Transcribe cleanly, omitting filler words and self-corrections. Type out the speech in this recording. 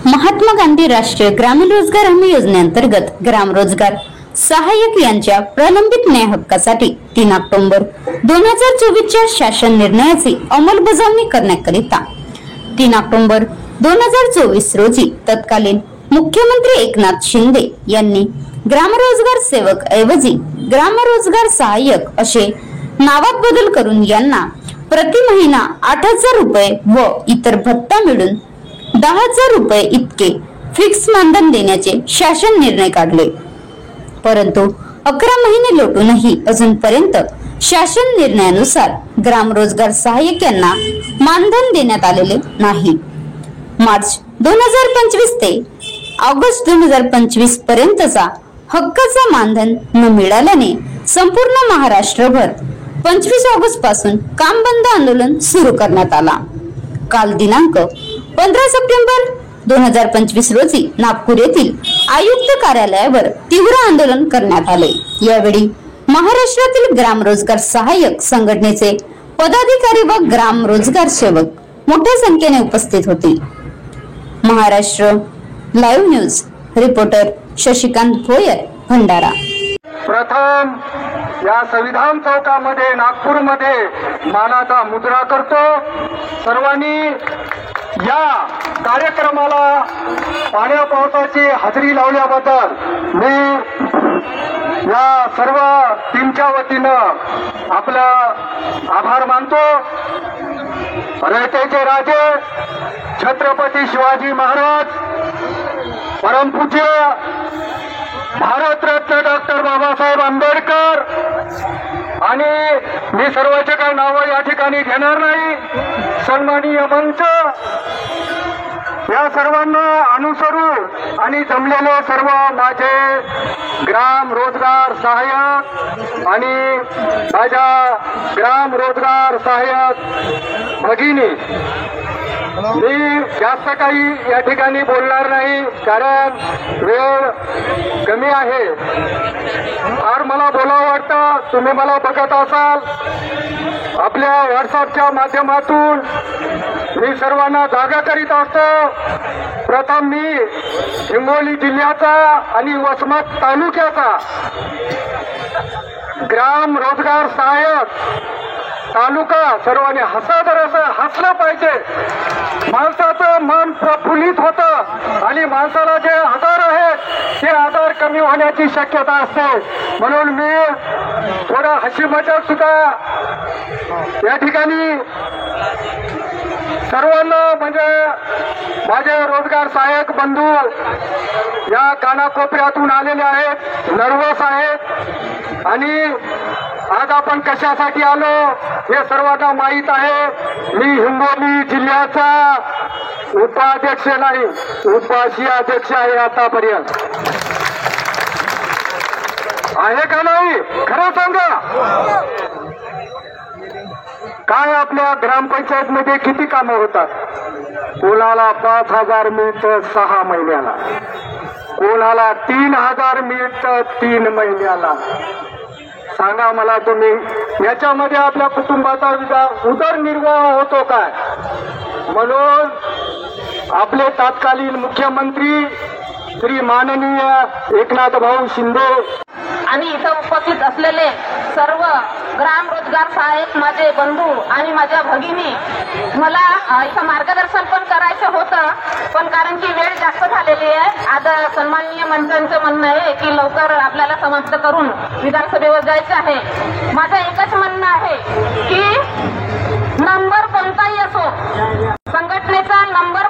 महात्मा गांधी राष्ट्रीय ग्रामीण रोजगार हमी योजनेअंतर्गत ग्राम रोजगार सहाय्यक यांच्या प्रलंबित न्याय हक्कासाठी 3 ऑक्टोबर 2024च्या शासन निर्णयाची अंमलबजावणी करण्याकरिता 3 ऑक्टोबर 2024 रोजी तत्कालीन मुख्यमंत्री एकनाथ शिंदे यांनी ग्रामरोजगार सेवक ऐवजी ग्रामरोजगार सहाय्यक असे नावात बदल करून यांना प्रति महिना 8,000 रुपये व इतर भत्ता मिळून 10,000 रुपये इतके फिक्स मानधन देण्याचे शासन निर्णय काढले। परंतु 11 महिने लोटूनही अजूनपर्यंत शासन निर्णयानुसार ग्रामरोजगार सहाय्यक यांना मानधन देण्यात आलेले नाही। मार्च 2025 ते ऑगस्ट 2025 पर्यंतचा हक्काचा मानधन न मिळाल्याने संपूर्ण महाराष्ट्रभर 25 ऑगस्ट पासून काम बंद आंदोलन सुरू करण्यात आला। काल दिनांक 15 सप्टेंबर 2025 रोजी नागपूर येथील आयुक्त कार्यालयावर तीव्र आंदोलन करण्यात आले। यावेळी महाराष्ट्रातील ग्राम रोजगार सहाय्यक संघटनेचे पदाधिकारी व ग्राम रोजगार सेवक मोठ्या संख्येने उपस्थित होते। Maharashtra live news reporter Shashikant Bhoyar, Bhandara. प्रथम या संविधान चौकामध्ये नागपूरमध्ये मानाचा मुद्रा करतो। सर्वांनी या कार्यक्रमाला पाण्या पावसाची हजेरी लावल्याबद्दल मी या सर्व टीमच्या वतीनं आपला आभार मानतो। रयतेचे राजे छत्रपती शिवाजी महाराज, परमपूज्य भारतरत्न डॉक्टर बाबासाहेब आंबेडकर आणि मी सर्वांचे काही नावं या ठिकाणी घेणार नाही, सन्माननीय मंच, या सर्वांना अनुसरून आणि जमलेले सर्व माझे ग्राम रोजगार सहाय्यक आणि माझ्या ग्राम रोजगार सहाय्यक भगिनी, मी जास्त काही या ठिकाणी बोलणार नाही कारण वेळ कमी आहे। फार मला बोलावं वाटतं, तुम्ही मला बघत असाल आपल्या व्हॉट्सअपच्या माध्यमातून, मी सर्वांना जागा करीत असतो। प्रथम मी हिंगोली जिल्ह्याचा आणि वसमत तालुक्याचा ग्राम रोजगार सहाय्यक तालुका, सर्वांनी हसलं पाहिजे। माणसाचं मन प्रफुल्लित होतं आणि माणसाला जे आजार आहेत ते आजार कमी होण्याची शक्यता असते, म्हणून मी थोडा हसी मजाक सुद्धा या ठिकाणी सर्वांना, म्हणजे माझे रोजगार सहाय्यक बंधू या कानाकोपऱ्यातून आलेले आहेत, नर्वस आहेत आणि आज आपण कशासाठी आलो हे सर्वांना माहीत आहे। मी हिंगोली जिल्ह्याचा उपाध्यक्ष नाही, उपाशी अध्यक्ष आहे आतापर्यंत। आहे का नाही खरं सांगा? काय आपल्या ग्रामपंचायत मध्ये किती कामं होतात? कोणाला 5,000 मिळतं 6 महिन्याला, कोणाला 3,000 मिळतं 3 महिन्याला। सांगा मला तुम्ही, याच्यामध्ये आपल्या कुटुंबाचा उदरनिर्वाह होतो काय? म्हणून आपले तत्कालीन मुख्यमंत्री श्री माननीय एकनाथ भाऊ शिंदे आणि इथं उपस्थित असलेले सर्व ग्राम रोजगार सहाय्यक माझे बंधू आणि माझ्या भगिनी, मला इथं मार्गदर्शन पण करायचं होतं, पण कारण की वेळ जास्त झालेली आहे। आज सन्माननीय मंचांचं म्हणणं आहे की लवकर आपल्याला समाप्त करून विधानसभेवर जायचं आहे। माझं एकच म्हणणं आहे की नंबर कोणताही असो, संघटनेचा नंबर